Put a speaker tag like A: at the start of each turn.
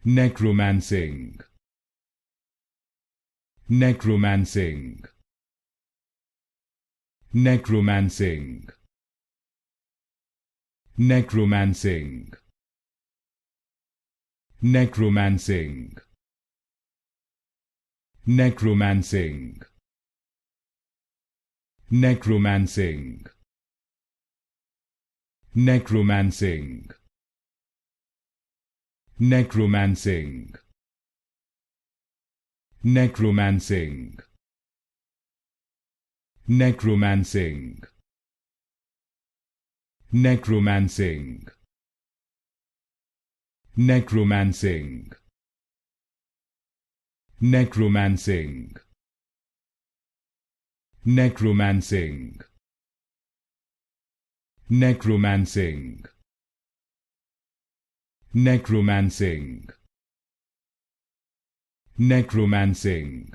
A: Necromancing. Necromancing. Necromancing. Necromancing. Necromancing. Necromancing. Necromancing. Necromancing. Necromancing. Necromancing. Necromancing. Necromancing. Necromancing. Necromancing. Necromancing. Necromancing. Necromancing. Necromancing.